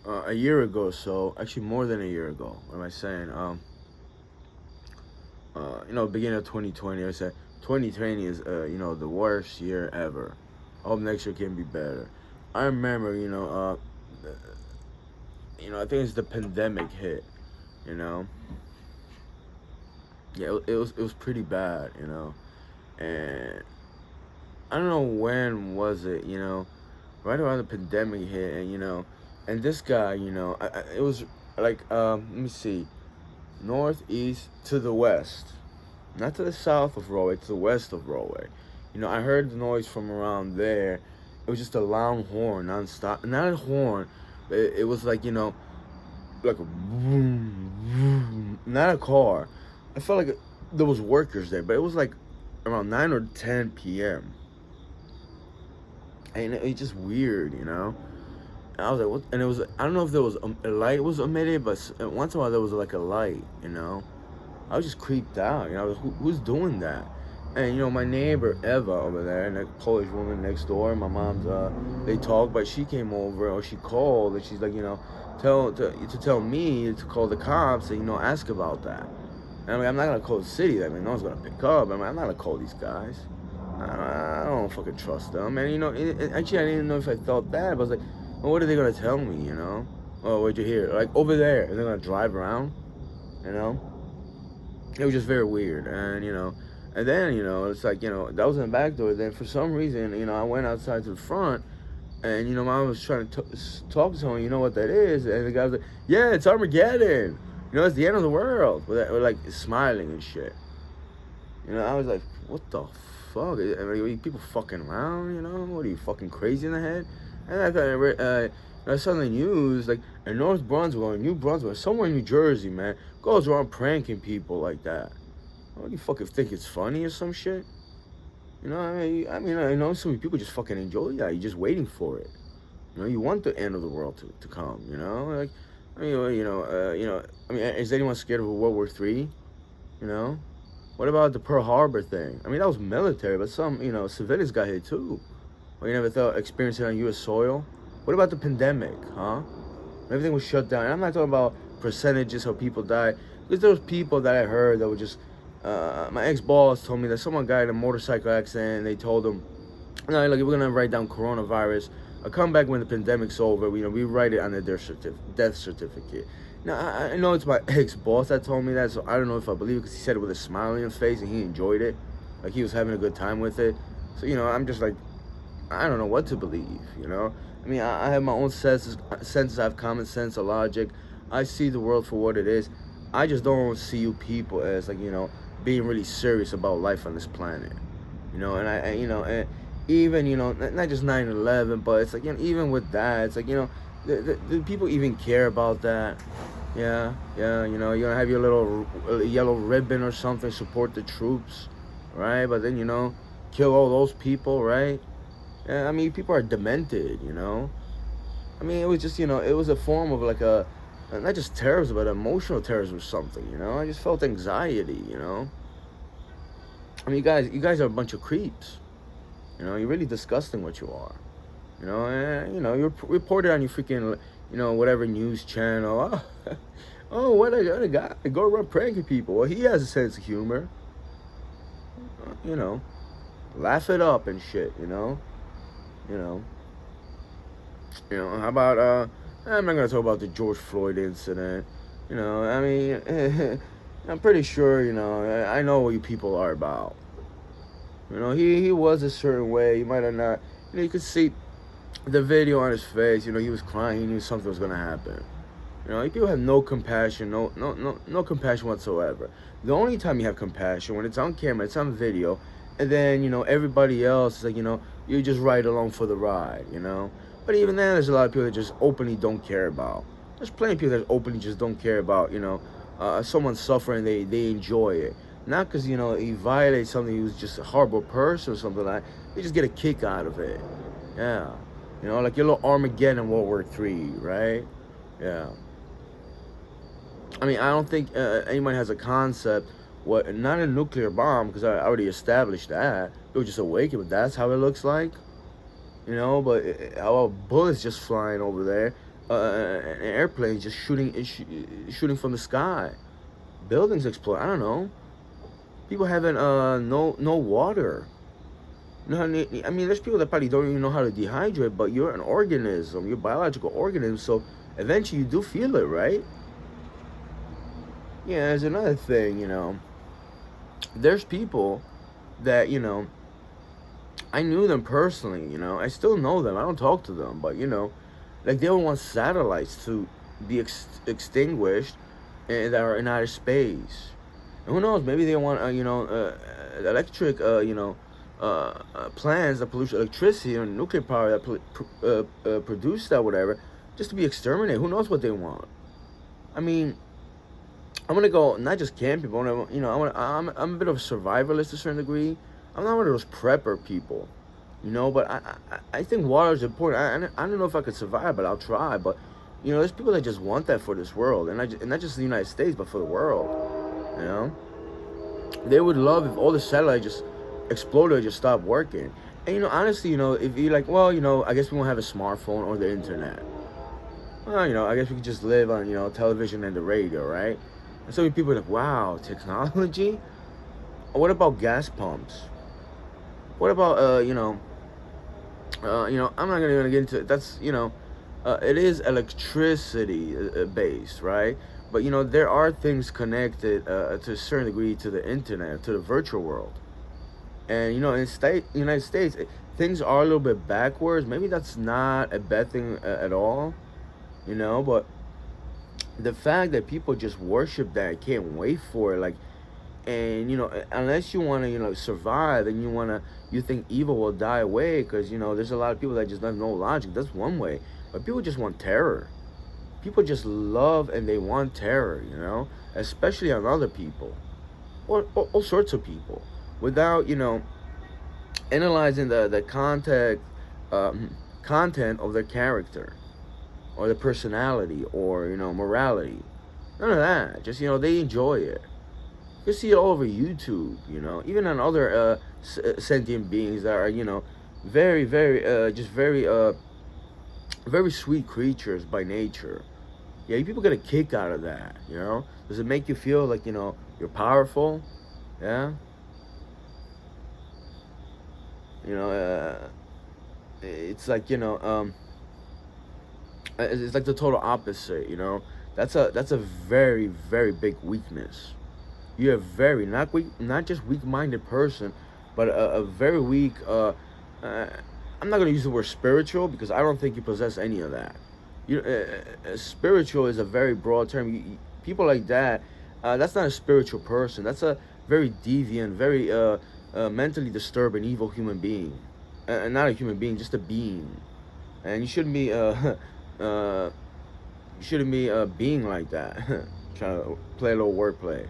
a year ago, so actually more than a year ago. What am I saying? Beginning of 2020, I said 2020 is the worst year ever. I hope next year can be better. I remember, I think it's the pandemic hit. You know, yeah, it was pretty bad. And I don't know when was it. Right around the pandemic hit, and and this guy, it was like let me see, northeast to the west, not to the south of Rahway, to the west of Rahway. I heard the noise from around there. It was just a loud horn nonstop. Not a horn, but it was like like a boom, boom, not a car. I felt like there was workers there, but it was like around 9 or 10 p.m. And it's just weird. And I was like, what? And it was, I don't know if there was a light was emitted, but once in a while there was like a light. I was just creeped out. I was, who's doing that? And my neighbor Eva over there, and the Polish woman next door, my mom's, they talked, but she came over or she called, and she's like, tell me to call the cops and ask about that. And I'm like, I'm not gonna call the city. I mean, no one's gonna pick up. I'm not gonna call these guys. I don't fucking trust them. And actually, I didn't even know if I felt bad. But I was like, well, what are they gonna tell me? Oh, what'd you hear? Like over there, and they're gonna drive around. You know, it was just very weird. And then it's like that was in the back door. Then for some reason, I went outside to the front, and mom was trying to talk to someone. You know what that is? And the guy was like, yeah, it's Armageddon. It's the end of the world. We're like smiling and shit. I was like, what the fuck? I mean, are you people fucking around? What are you, fucking crazy in the head? And I thought I saw on the news, like in North Brunswick or New Brunswick, somewhere in New Jersey, man, goes around pranking people like that. What do you fucking think it's funny or some shit? I know so many people just fucking enjoy that. You're just waiting for it. You want the end of the world to come. Like, is anyone scared of World War III? You know, what about the Pearl Harbor thing? I mean, that was military, but some civilians got hit too. Well, you never thought experiencing it on U.S. soil? What about the pandemic, huh? Everything was shut down. And I'm not talking about percentages how people died, because there was people that I heard that were just. My ex-boss told me that someone got in a motorcycle accident, and they told him, no, look, we're gonna write down coronavirus. I'll come back when the pandemic's over. We write it on the death certificate. Now, I know it's my ex-boss that told me that, so I don't know if I believe it, because he said it with a smile on his face and he enjoyed it. Like he was having a good time with it. So, I'm just like, I don't know what to believe. I mean, I have my own senses. I have common sense, a logic. I see the world for what it is. I just don't see you people as, like, being really serious about life on this planet. And even, not just 9/11, but it's like, even with that, it's like, do people even care about that? Yeah, you're gonna have your little yellow ribbon or something, support the troops, right? But then, kill all those people, right? Yeah, I mean, people are demented. I mean, it was just, it was a form of like not just terrorism, but emotional terrorism or something. I just felt anxiety. I mean, you guys are a bunch of creeps. You're really disgusting what you are. And you report it on your freaking, whatever news channel. Oh, what a guy, go around pranking people. Well, he has a sense of humor. You know, laugh it up and shit. You know. How about I'm not gonna talk about the George Floyd incident. I mean, I'm pretty sure. I know what you people are about. He was a certain way. He might have not. You could see the video on his face. He was crying. He knew something was gonna happen. People have no compassion, no compassion whatsoever. The only time you have compassion when it's on camera, it's on video, and then everybody else is like you just ride along for the ride. But even then, there's a lot of people that just openly don't care about. There's plenty of people that openly just don't care about someone suffering. They enjoy it, not because he violates something. He was just a horrible person or something like that. They just get a kick out of it. Yeah, like your little Armageddon in World War III, right? Yeah. I mean, I don't think anyone has a concept. Not a nuclear bomb, because I already established that. It was just awakened, but that's how it looks like. But how about bullets just flying over there? an airplane just shooting from the sky. Buildings explode. I don't know. People having no water. You know, I mean, there's people that probably don't even know how to dehydrate, but you're an organism, you're a biological organism, so eventually you do feel it, right? Yeah, there's another thing, there's people that, I knew them personally, I still know them, I don't talk to them, but, like they would want satellites to be extinguished and that are in outer space. And who knows, maybe they want, electric, plants that produce electricity and nuclear power that produce that, whatever, just to be exterminated. Who knows what they want? I mean, I'm gonna go not just camping, but I'm a bit of a survivalist to a certain degree. I'm not one of those prepper people, But I think water is important. I don't know if I could survive, but I'll try. But there's people that just want that for this world, and not just the United States, but for the world. They would love if all the satellites just exploded or just stopped working. And honestly, if you're like, well, I guess we won't have a smartphone or the internet. Well, I guess we could just live on, television and the radio, right? And so many people are like, wow, technology? What about gas pumps? What about, I'm not gonna get into it. That's, it is electricity based, right? But, there are things connected to a certain degree to the internet, to the virtual world. And, in the United States, things are a little bit backwards. Maybe that's not a bad thing at all, but the fact that people just worship that, can't wait for it, like, and unless you want to survive, and you think evil will die away, because there's a lot of people that just have no logic. That's one way, but people just want terror. People just love and they want terror, especially on other people, or all sorts of people, without analyzing the content of their character, or the personality, or morality. None of that. Just they enjoy it. You see it all over YouTube. Even on other sentient beings that are very, very just very very sweet creatures by nature. Yeah, people get a kick out of that. Does it make you feel like you're powerful? Yeah. It's like it's like the total opposite. That's a very, very big weakness. You're a very not weak, not just weak-minded person, but a very weak. I'm not gonna use the word spiritual, because I don't think you possess any of that. Spiritual is a very broad term. People like that, that's not a spiritual person. That's a very deviant, very mentally disturbed and evil human being, and not a human being, just a being. And you shouldn't be being like that. Trying to play a little wordplay.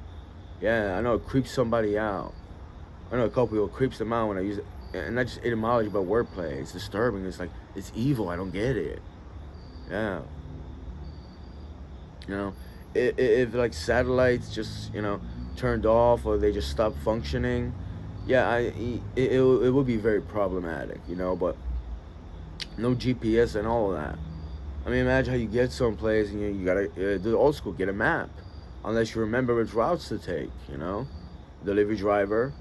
Yeah, I know it creeps somebody out. I know a couple people creeps them out when I use it, and not just etymology, but wordplay. It's disturbing. It's like, it's evil. I don't get it. Yeah. If like satellites just turned off, or they just stopped functioning, yeah, it would be very problematic. But no GPS and all of that. I mean, imagine how you get someplace and you gotta do the old school, get a map, unless you remember which routes to take. Delivery driver,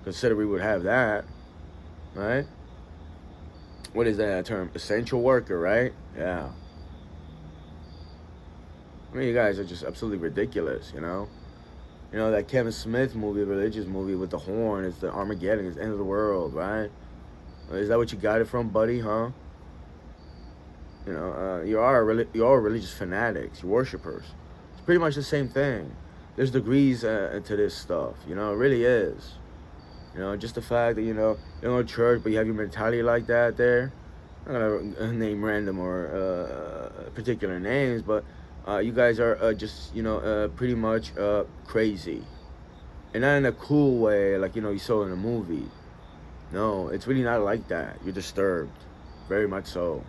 consider we would have that, right? What is that term? Essential worker, right? Yeah. I mean, you guys are just absolutely ridiculous. That Kevin Smith movie, religious movie with the horn, it's the Armageddon, it's the end of the world, right? Is that what you got it from, buddy? Huh? You are religious fanatics, you worshipers. It's pretty much the same thing. There's degrees to this stuff. It really is. Just the fact that you don't go to church, but you have your mentality like that. There, I'm not gonna name random or particular names, but you guys are just pretty much crazy, and not in a cool way like you saw in a movie. No, it's really not like that. You're disturbed, very much so.